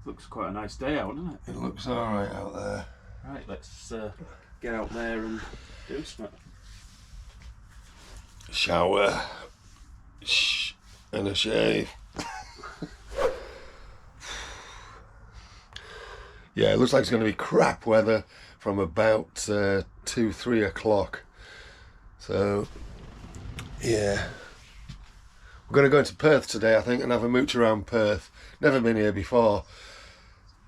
Looks quite a nice day out, doesn't it? It looks alright out there. Right, let's get out there and do something. Shower. And a shave. Yeah, it looks like it's going to be crap weather from about 2-3 o'clock. So, yeah. We're going to go into Perth today, I think, and have a mooch around Perth. Never been here before,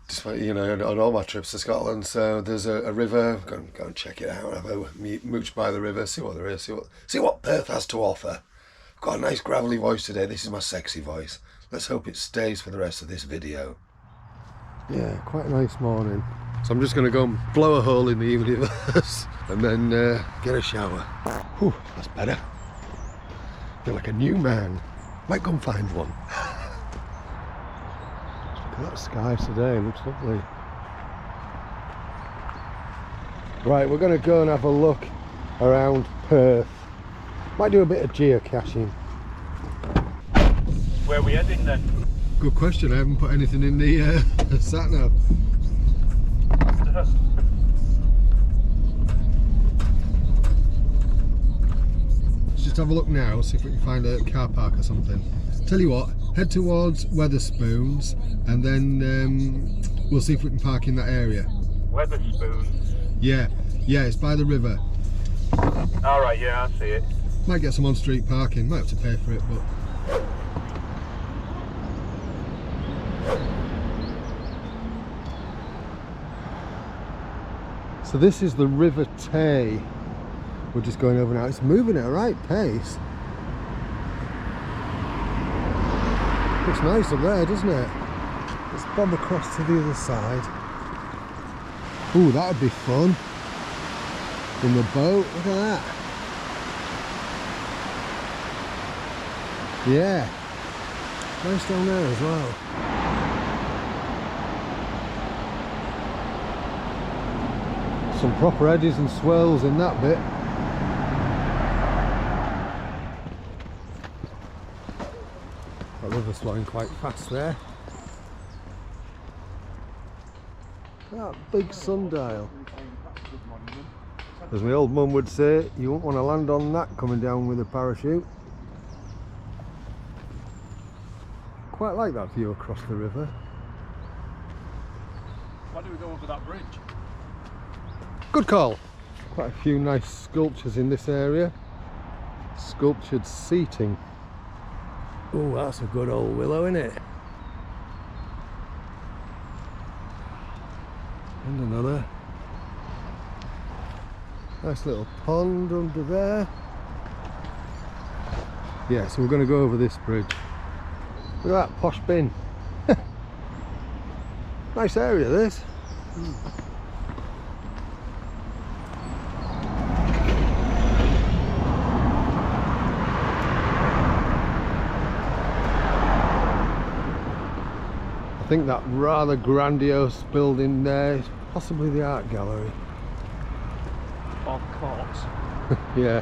despite, you know, on all my trips to Scotland. So there's a river. Go and check it out. Have a mooch by the river. See what there is. See what Perth has to offer. I've got a nice gravelly voice today. This is my sexy voice. Let's hope it stays for the rest of this video. Yeah, quite a nice morning. So I'm just going to go and blow a hole in the universe and then get a shower. Whew, that's better. Feel like a new man. Might go and find one. Look at that sky today, it looks lovely. Right, we're going to go and have a look around Perth. Might do a bit of geocaching. Where are we heading then? Good question, I haven't put anything in the sat nav. Let's just have a look now, see if we can find a car park or something. Tell you what, head towards Weatherspoons and then we'll see if we can park in that area. Weatherspoons? Yeah, it's by the river. Alright, yeah, I see it. Might get some on-street parking, might have to pay for it, but... So this is the River Tay. We're just going over now. It's moving at a right pace. Looks nice up there, doesn't it? Let's bob across to the other side. Ooh, that would be fun. In the boat, look at that. Yeah. Nice down there as well. Some proper edges and swells in that bit. That river's flowing quite fast there. That big sundial. As my old mum would say, you won't want to land on that coming down with a parachute. Quite like that view across the river. Why do we go over that bridge? Good call. Quite a few nice sculptures in this area. Sculptured seating. Oh, that's a good old willow, isn't it? And another. Nice little pond under there. Yeah, so we're going to go over this bridge. Look at that posh bin. Nice area, this. I think that rather grandiose building there is possibly the art gallery. Or courts. Yeah.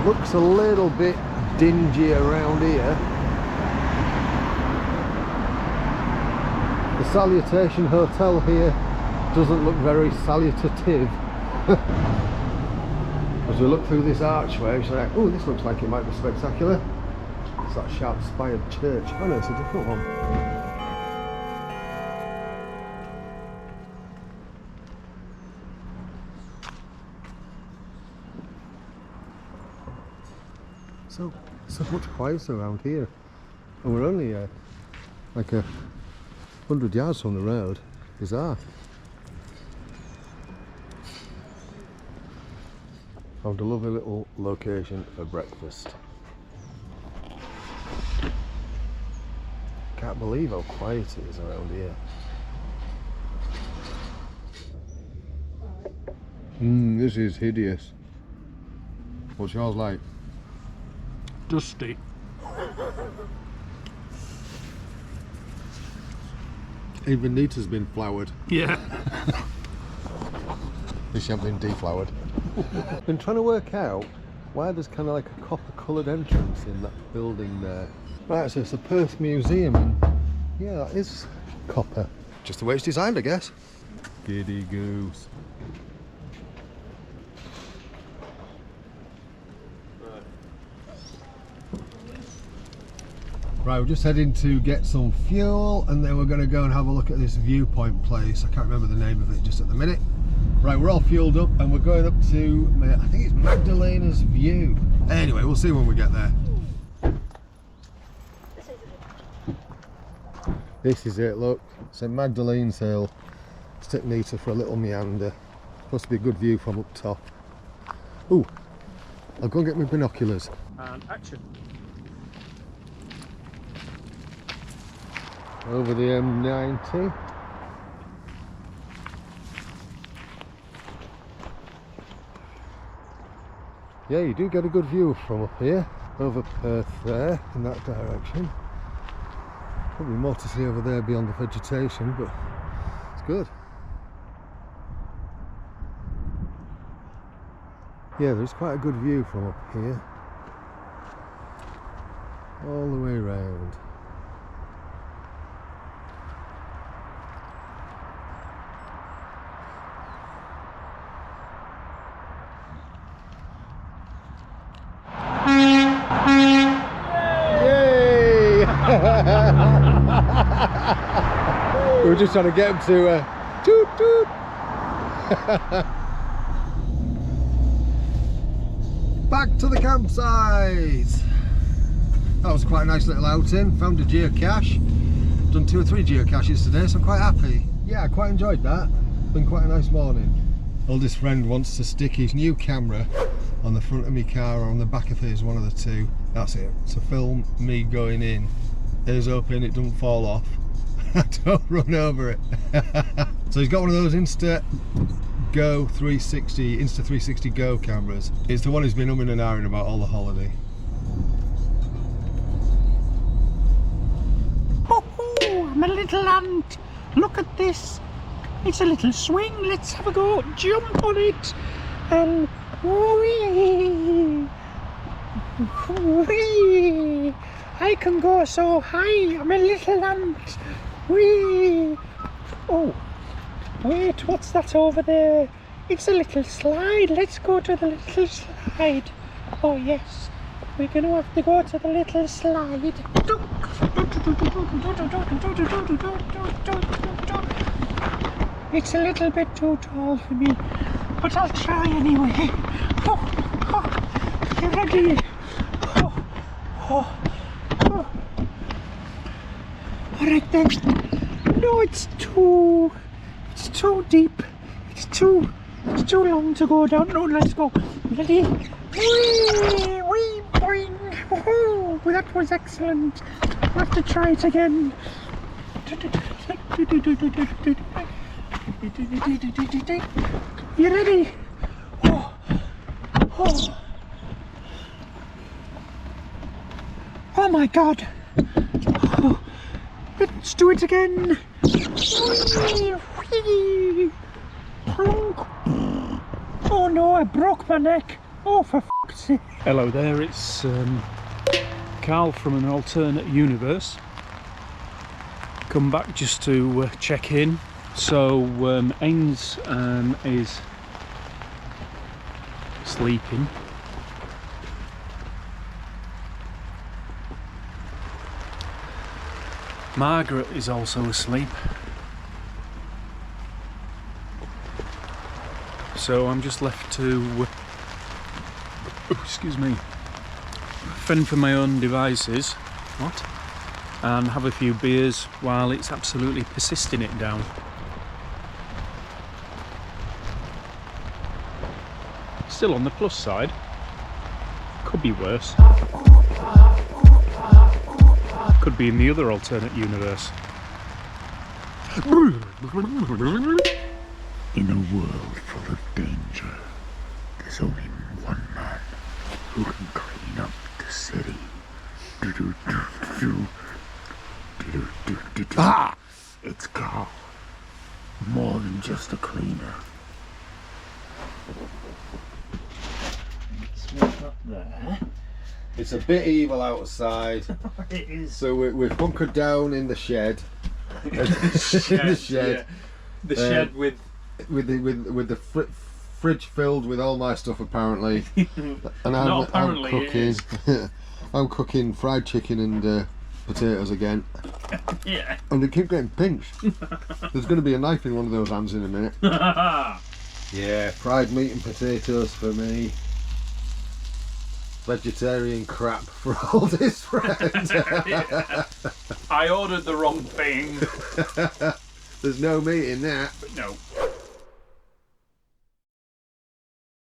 Looks a little bit dingy around here. The Salutation Hotel here doesn't look very salutative. As we look through this archway, it's like, oh, this looks like it might be spectacular. It's that sharp-spired church. Oh no, it's a different one. So much quieter around here, and we're only like 100 yards from the road. Bizarre. Found a lovely little location for breakfast. Can't believe how quiet it is around here. This is hideous. What's yours like? Dusty. Even Nita's been flowered. Yeah. This hasn't been deflowered. Been trying to work out why there's kind of like a copper coloured entrance in that building there. Right, so it's the Perth Museum, and yeah, that is copper. Just the way it's designed, I guess. Giddy goose. Right, we're just heading to get some fuel, and then we're going to go and have a look at this viewpoint place. I can't remember the name of it just at the minute. Right, we're all fueled up and we're going up to, I think it's Magdalene's View. Anyway, we'll see when we get there. This is it, look. St Magdalene's Hill. Stick meter for a little meander. Supposed to be a good view from up top. Ooh, I'll go and get my binoculars. And action. Over the M90. Yeah, you do get a good view from up here. Over Perth there, in that direction. Probably more to see over there beyond the vegetation, but it's good. Yeah, there's quite a good view from up here. All the way round. We were just trying to get him to toot toot. Back to the campsite. That was quite a nice little outing. Found a geocache. Done 2 or 3 geocaches today, so I'm quite happy. Yeah, I quite enjoyed that. Been quite a nice morning. Oldest friend wants to stick his new camera on the front of my car or on the back of his, one of the two. That's it. To film me going in. Here's hoping it doesn't fall off. I don't run over it. So he's got one of those Insta 360 Go cameras. It's the one he's been umming and ahhing about all the holiday. Oh, I'm a little ant. Look at this. It's a little swing. Let's have a go. Jump on it. And whee! Whee! I can go so high. I'm a little ant. Whee! Oh, wait, what's that over there? It's a little slide. Let's go to the little slide. Oh yes, we're going to have to go to the little slide. It's a little bit too tall for me, but I'll try anyway. Oh, you ready? Oh. Alright then. No, it's too deep. It's too long to go down. No, let's go. Ready? Whee! Whee! Boing! Woohoo! That was excellent. I'll have to try it again. You ready? Oh my God! Let's do it again. Whee, whee. Oh no, I broke my neck. Oh, for fuck's sake. Hello there, it's Carl from an alternate universe. Come back just to check in. So Ains is sleeping. Margaret is also asleep. So I'm just left to excuse me, fend for my own devices. What? And have a few beers while it's absolutely persisting it down. Still on the plus side. Could be worse. Could be in the other alternate universe. In a world full of danger, there's only one man who can clean up the city. Ah! It's Carl. More than just a cleaner. Smoke that. there. It's a bit evil outside. It is. So we've bunkered down in the shed. In the shed. Yeah. The shed with the fridge filled with all my stuff apparently. And Not apparently, I'm cooking. I'm cooking fried chicken and potatoes again. Yeah. And they keep getting pinched. There's going to be a knife in one of those hands in a minute. Yeah, fried meat and potatoes for me. Vegetarian crap for oldest friend. Yeah. I ordered the wrong thing. There's no meat in that. But no.